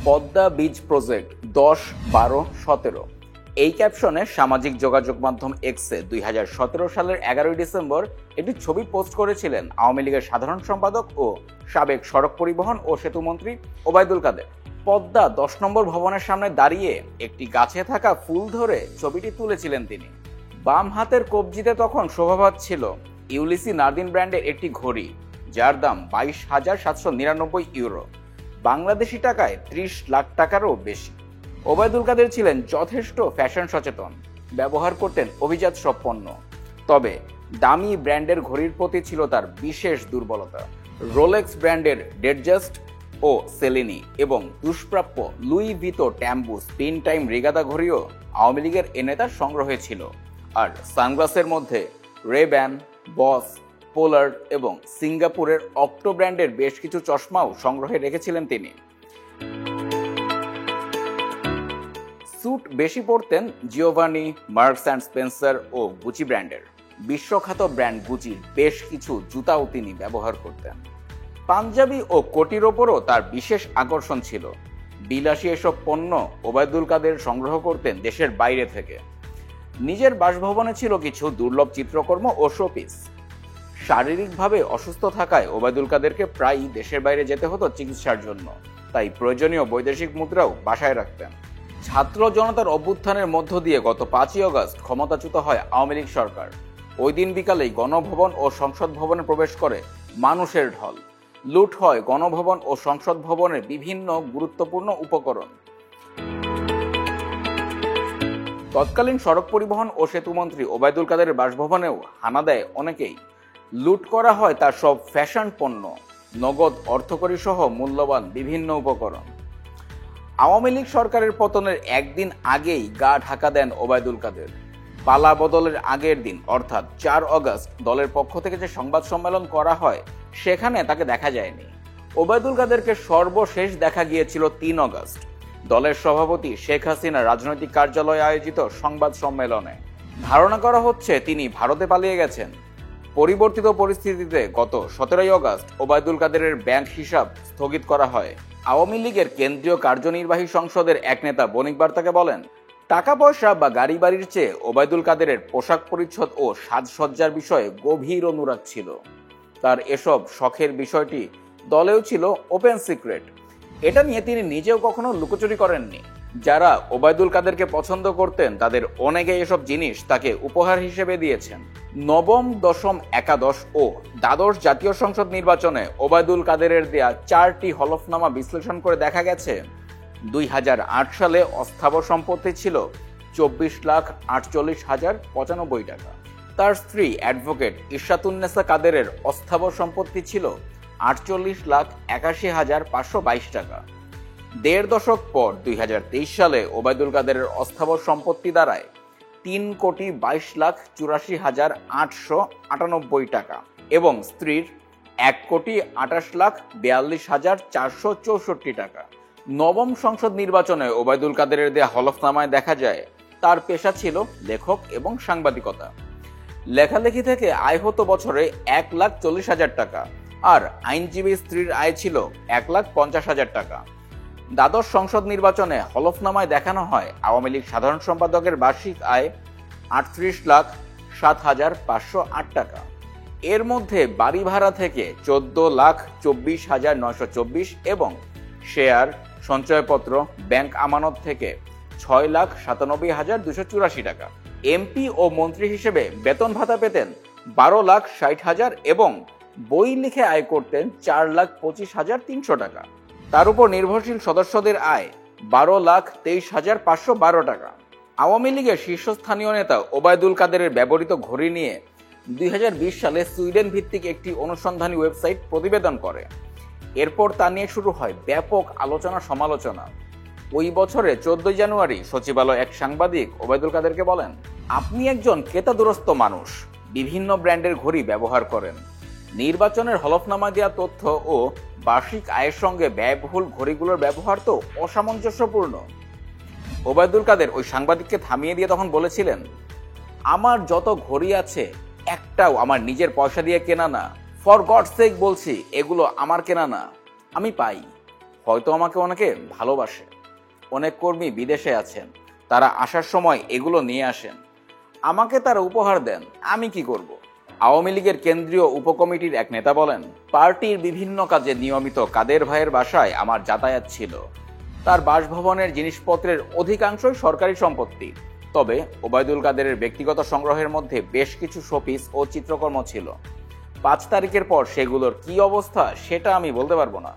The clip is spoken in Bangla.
পদ্মা বীজ প্রজেক্ট 10-12-17। এই ক্যাপশনে সামাজিক যোগাযোগ মাধ্যম এক্সে 2017 সালের 11 ডিসেম্বর একটি ছবি পোস্ট করেছিলেন আওয়ামী লীগের সাধারণ সম্পাদক ও সাবেক সড়ক পরিবহন ও সেতুমন্ত্রী ওবায়দুল কাদের। পদ্মা 10 নম্বর ভবনের সামনে দাঁড়িয়ে একটি গাছে থাকা ফুল ধরে ছবিটি তুলেছিলেন তিনি। বাম হাতের কবজিতে তখন শোভা পাচ্ছিল ইউলিসি নার্দিন ব্র্যান্ডের একটি ঘড়ি, যার দাম 22,799 ইউরো, বাংলাদেশি টাকায় 30 লাখ টাকারও বেশি। ওবায়দুল কাদের ছিলেন যথেষ্ট ফ্যাশন সচেতন, ব্যবহার করতেন অভিজাত সব পণ্য। তবে দামি ব্র্যান্ডের ঘড়ির প্রতি ছিল তার বিশেষ দুর্বলতা। রোলেক্স ব্র্যান্ডের ডেটজাস্ট ও সেলিনি এবং দুষ্প্রাপ্য লুই ভিতো ট্যাম্বু স্পিন টাইম রিগাদা ঘড়িও আওয়ামী লীগের এ নেতার সংগ্রহে ছিল। আর সানগ্লাসের মধ্যে রেব্যান, বস, পোলার্ড এবং সিঙ্গাপুরের অক্টো ব্র্যান্ডের বেশ কিছু চশমাও সংগ্রহে রেখেছিলেন তিনি। স্যুট বেশি পরতেন জিওভানি, মার্কস অ্যান্ড স্পেন্সার ও গুচি ব্র্যান্ডের। বিশ্বখ্যাত ব্র্যান্ড গুচির বেশ কিছু জুতাও তিনি ব্যবহার করতেন। পাঞ্জাবি ও কোটির ওপরও তার বিশেষ আকর্ষণ ছিল। বিলাসী এসব পণ্য ওবায়দুল কাদের সংগ্রহ করতেন দেশের বাইরে থেকে। নিজের বাসভবনে ছিল কিছু দুর্লভ চিত্রকর্ম ও শোপিস। শারীরিকভাবে অসুস্থ থাকায় ওবায়দুল কাদেরকে প্রায়ই দেশের বাইরে যেতে হতো চিকিৎসার জন্য, তাই প্রয়োজনীয় বৈদেশিক মুদ্রাও বাসায় রাখতেন। ছাত্র জনতার অভ্যুত্থানের মধ্য দিয়ে গত 5ই আগস্ট ক্ষমতাচ্যুত হয় আওয়ামী লীগ সরকার। ওই দিন বিকালেই গণভবন ও সংসদ ভবনে প্রবেশ করে মানুষের ঢল। লুট হয় গণভবন ও সংসদ ভবনের বিভিন্ন গুরুত্বপূর্ণ উপকরণ। তৎকালীন সড়ক পরিবহন ও সেতুমন্ত্রী ওবায়দুল কাদেরের বাসভবনেও হানা দেয় অনেকেই। লুট করা হয় তার সব ফ্যাশন পণ্য, নগদ অর্থকড়ি সহ মূল্যবান বিভিন্ন উপকরণ। আওয়ামী লীগ সরকারের পতনের একদিন আগেই গা ঢাকা দেন ওবায়দুল কাদের। পালা বদলের আগের দিন অর্থাৎ 4 আগস্ট দলের পক্ষ থেকে যে সংবাদ সম্মেলন করা হয় সেখানে তাকে দেখা যায়নি। ওবায়দুল কাদেরকে সর্বশেষ দেখা গিয়েছিল 3 আগস্ট দলের সভাপতি শেখ হাসিনা রাজনৈতিক কার্যালয়ে আয়োজিত সংবাদ সম্মেলনে। ধারণা করা হচ্ছে তিনি ভারতে পালিয়ে গেছেন। পরিবর্তিত পরিস্থিতিতে গত 17 আগস্ট ওবায়দুল কাদেরের ব্যাংক হিসাব স্থগিত করা হয়। আওয়ামী লীগের কেন্দ্রীয় কার্যনির্বাহী সংসদের এক নেতা বণিক বার্তাকে বলেন, টাকা পয়সা বা গাড়ি বাড়ির চেয়ে ওবায়দুল কাদেরের পোশাক পরিচ্ছদ ও সাজসজ্জার বিষয়ে গভীর অনুরাগ ছিল। তার এসব শখের বিষয়টি দলেও ছিল ওপেন সিক্রেট। এটা নিয়ে তিনি নিজেও কখনো লুকোচুরি করেননি। যারা ওবায়দুল কাদেরকে পছন্দ করতেন তাদের অনেকে এসব জিনিস তাকে উপহার হিসেবে দিয়েছেন। নবম, দশম, একাদশ ও দ্বাদশ জাতীয় সংসদ নির্বাচনে ওবায়দুল কাদেরের দেয়া 4টি হলফনামা বিশ্লেষণ করে দেখা গেছে 2008 সালে অস্থাবর সম্পত্তি ছিল 24,48,095 টাকা। তার স্ত্রী অ্যাডভোকেট ইশরাতুন্নেসা কাদেরের অস্থাবর সম্পত্তি ছিল 48,81,522 টাকা। 1.5 দশক পর 2023 সালে ওবায়দুল কাদেরের অস্থাবর সম্পত্তি দাঁড়ায় 3,82,898 টাকা এবং স্ত্রীর 1,28,42,464 টাকা। নবম সংসদ নির্বাচনে ওবায়দুল কাদেরের দেয়া হলফনামায় দেখা যায় তার পেশা ছিল লেখক এবং সাংবাদিকতা। লেখালেখি থেকে আয় হতো বছরে 1,40,000 টাকা, আর আইনজীবী স্ত্রীর আয় ছিল 1,50,000 টাকা। দ্বাদশ সংসদ নির্বাচনে হলফনামায় দেখানো হয় আওয়ামী লীগ সাধারণ সম্পাদকের বার্ষিক আয় 38,07,508 টাকা। এর মধ্যে বাড়ি ভাড়া থেকে 14,24,924 এবং শেয়ার, সঞ্চয়পত্র, ব্যাংক আমানত থেকে 6,97,284 টাকা। এমপি ও মন্ত্রী হিসেবে বেতন ভাতা পেতেন 12,60,000 এবং বই লিখে আয় করতেন 4,25,300 টাকা। তার উপর নির্ভরশীল সদস্যদের আয় 12,23,512 টাকা। আওয়ামী লীগের শীর্ষস্থানীয় নেতা ওবায়দুল কাদেরের ব্যবহৃত ঘড়ি নিয়ে 2020 সালে সুইডেন ভিত্তিক একটি অনুসন্ধানী ওয়েবসাইট প্রতিবেদন করে। এরপর তা নিয়ে শুরু হয় ব্যাপক আলোচনা সমালোচনা। ওই বছরে 14 জানুয়ারি সচিবালয় এক সাংবাদিক ওবায়দুল কাদেরকে বলেন, আপনি একজন ক্রেতাদুরস্ত মানুষ, বিভিন্ন ব্র্যান্ডের ঘড়ি ব্যবহার করেন। নির্বাচনের হলফনামা দেওয়া তথ্য ও বার্ষিক আয়ের সঙ্গে ব্যয়বহুল ঘড়িগুলোর ব্যবহার তো অসামঞ্জস্যপূর্ণ। ওবায়দুল কাদের ওই সাংবাদিককে থামিয়ে দিয়ে তখন বলেছিলেন, আমার যত ঘড়ি আছে একটাও আমার নিজের পয়সা দিয়ে কেনা না। ফর গড সেক বলছি, এগুলো আমার কেনা না, আমি পাই। হয়তো আমাকে অনেকে ভালোবাসে। অনেক কর্মী বিদেশে আছেন, তারা আসার সময় এগুলো নিয়ে আসেন, আমাকে তারা উপহার দেন। আমি কি করব? আওয়ামী লীগের কেন্দ্রীয় উপকমিটির এক নেতা বলেন, পার্টির বিভিন্ন কাজে নিয়মিত কাদের ভাইয়ের বাসায় আমার যাতায়াত ছিল। তার বাসভবনের জিনিসপত্রের অধিকাংশই সরকারি সম্পত্তি, তবে ওবায়দুল কাদেরের ব্যক্তিগত সংগ্রহের মধ্যে বেশ কিছু শোপিস ও চিত্রকর্ম ছিল। 5 তারিখের পর সেগুলোর কি অবস্থা সেটা আমি বলতে পারবো না।